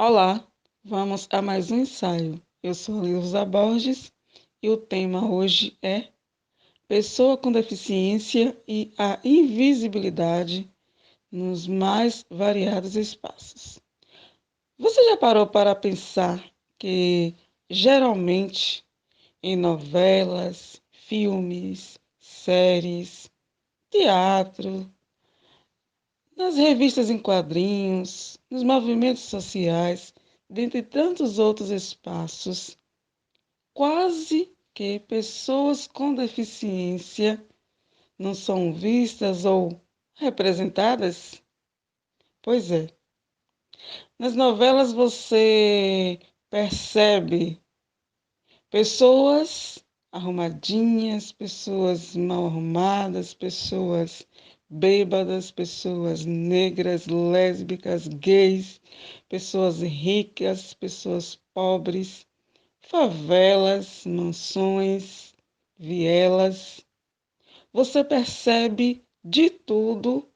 Olá, vamos a mais um ensaio. Eu sou Lilza Borges e o tema hoje é Pessoa com deficiência e a invisibilidade nos mais variados espaços. Você já parou para pensar que, geralmente, em novelas, filmes, séries, teatro, nas revistas em quadrinhos, nos movimentos sociais, dentre tantos outros espaços, quase que pessoas com deficiência não são vistas ou representadas? Pois é. Nas novelas você percebe pessoas arrumadinhas, pessoas mal arrumadas, pessoas bêbadas, pessoas negras, lésbicas, gays, pessoas ricas, pessoas pobres, favelas, mansões, vielas. Você percebe de tudo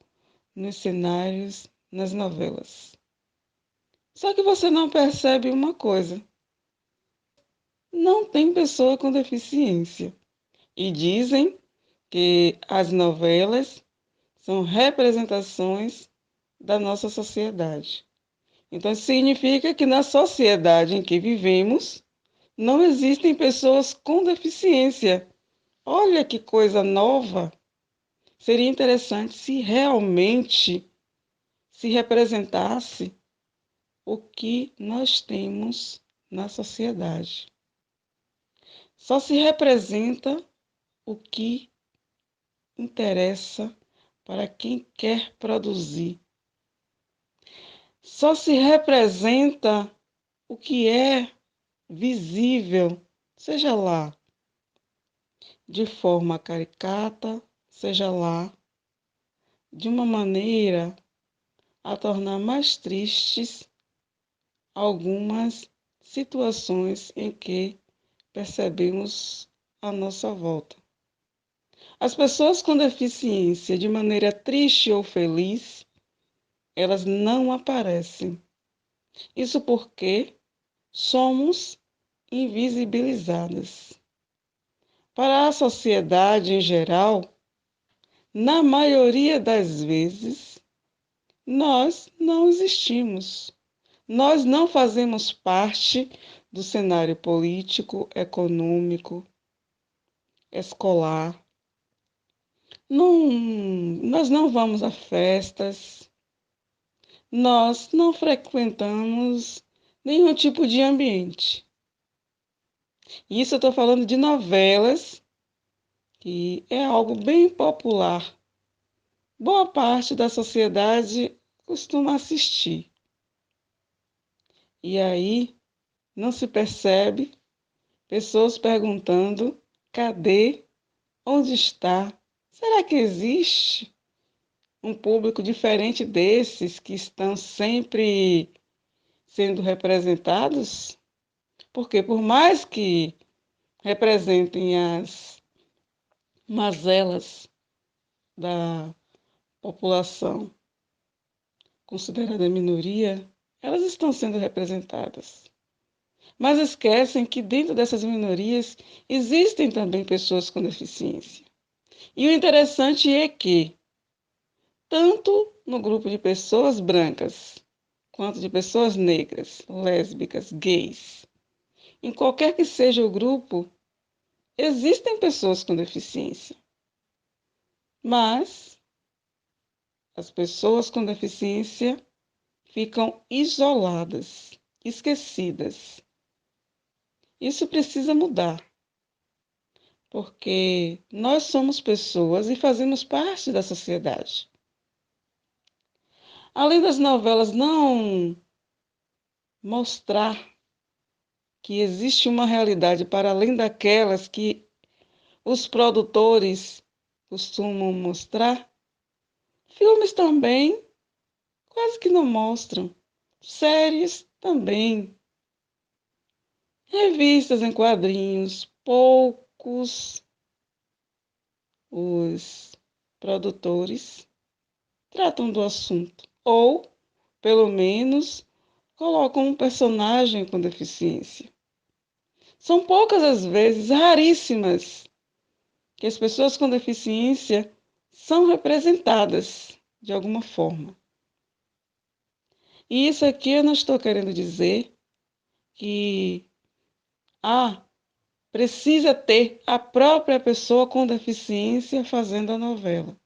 nos cenários, nas novelas. Só que você não percebe uma coisa: não tem pessoa com deficiência. E dizem que as novelas são representações da nossa sociedade. Então, significa que na sociedade em que vivemos, não existem pessoas com deficiência. Olha que coisa nova! Seria interessante se realmente se representasse o que nós temos na sociedade. Só se representa o que interessa para quem quer produzir. Só se representa o que é visível, seja lá de forma caricata, seja lá de uma maneira a tornar mais tristes algumas situações em que percebemos à nossa volta. As pessoas com deficiência, de maneira triste ou feliz, elas não aparecem. Isso porque somos invisibilizadas. Para a sociedade em geral, na maioria das vezes, nós não existimos. Nós não fazemos parte do cenário político, econômico, escolar. Não, nós não vamos a festas, nós não frequentamos nenhum tipo de ambiente. Isso eu estou falando de novelas, que é algo bem popular. Boa parte da sociedade costuma assistir. E aí não se percebe pessoas perguntando: cadê? Onde está? Será que existe um público diferente desses que estão sempre sendo representados? Porque por mais que representem as mazelas da população considerada minoria, elas estão sendo representadas. Mas esquecem que dentro dessas minorias existem também pessoas com deficiência. E o interessante é que, tanto no grupo de pessoas brancas, quanto de pessoas negras, lésbicas, gays, em qualquer que seja o grupo, existem pessoas com deficiência. Mas as pessoas com deficiência ficam isoladas, esquecidas. Isso precisa mudar, porque nós somos pessoas e fazemos parte da sociedade. Além das novelas não mostrar que existe uma realidade para além daquelas que os produtores costumam mostrar, filmes também quase que não mostram, séries também, revistas em quadrinhos, poucos os produtores tratam do assunto, ou, pelo menos, colocam um personagem com deficiência. São poucas as vezes, raríssimas, que as pessoas com deficiência são representadas de alguma forma. E isso aqui eu não estou querendo dizer que precisa ter a própria pessoa com deficiência fazendo a novela.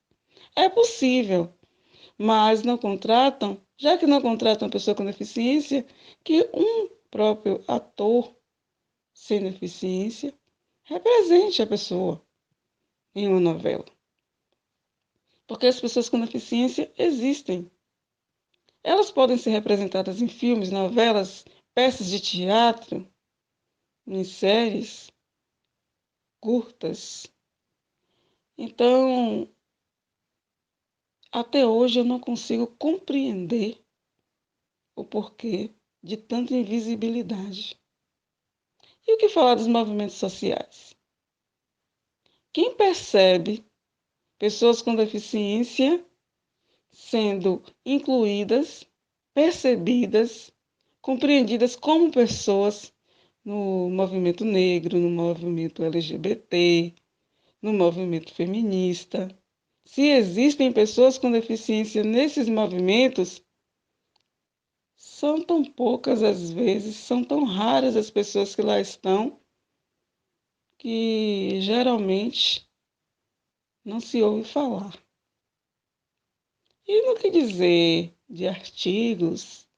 É possível, mas não contratam, já que não contratam pessoa com deficiência, que um próprio ator sem deficiência represente a pessoa em uma novela. Porque as pessoas com deficiência existem. Elas podem ser representadas em filmes, novelas, peças de teatro, em séries curtas. Então, até hoje eu não consigo compreender o porquê de tanta invisibilidade. E o que falar dos movimentos sociais? Quem percebe pessoas com deficiência sendo incluídas, percebidas, compreendidas como pessoas no movimento negro, no movimento LGBT, no movimento feminista? Se existem pessoas com deficiência nesses movimentos, são tão poucas às vezes, são tão raras as pessoas que lá estão, que geralmente não se ouve falar. E no que dizer de artigos,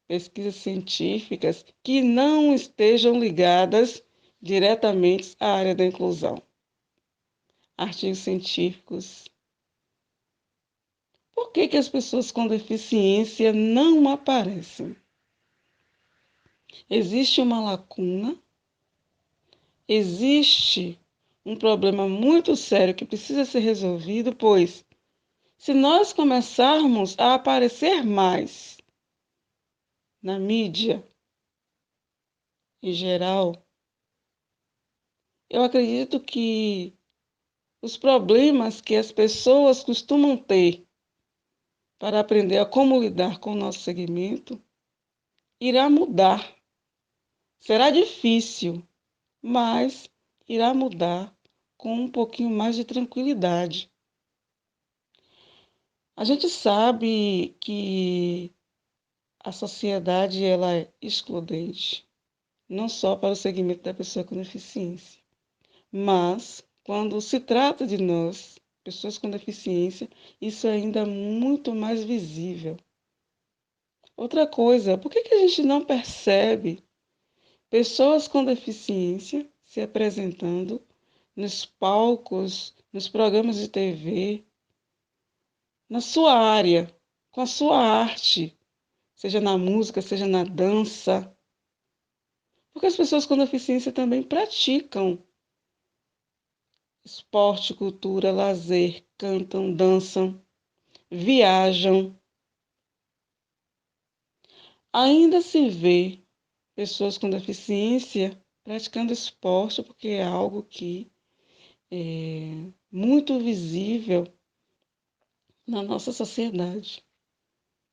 pesquisas científicas que não estejam ligadas diretamente à área da inclusão? Artigos científicos. Por que as pessoas com deficiência não aparecem? Existe uma lacuna, existe um problema muito sério que precisa ser resolvido, pois se nós começarmos a aparecer mais na mídia em geral, eu acredito que os problemas que as pessoas costumam ter para aprender a como lidar com o nosso segmento irá mudar. Será difícil, mas irá mudar com um pouquinho mais de tranquilidade. A gente sabe que a sociedade ela é excludente, não só para o segmento da pessoa com deficiência, mas quando se trata de nós, pessoas com deficiência, isso é ainda muito mais visível. Outra coisa, por que a gente não percebe pessoas com deficiência se apresentando nos palcos, nos programas de TV, na sua área, com a sua arte, seja na música, seja na dança? Porque as pessoas com deficiência também praticam esporte, cultura, lazer, cantam, dançam, viajam. Ainda se vê pessoas com deficiência praticando esporte, porque é algo que é muito visível na nossa sociedade,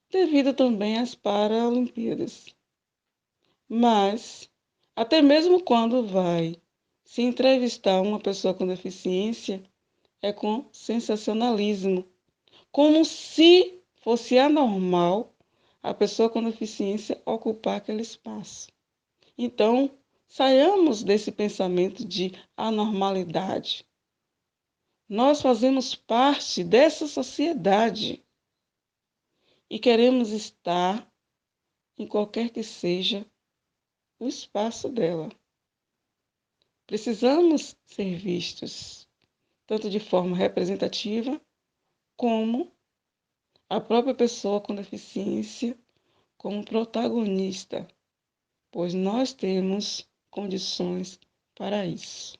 devido também às Paralimpíadas. Mas, até mesmo quando vai se entrevistar uma pessoa com deficiência, é com sensacionalismo, como se fosse anormal a pessoa com deficiência ocupar aquele espaço. Então, saiamos desse pensamento de anormalidade. Nós fazemos parte dessa sociedade e queremos estar em qualquer que seja o espaço dela. Precisamos ser vistos, tanto de forma representativa, como a própria pessoa com deficiência como protagonista, pois nós temos condições para isso.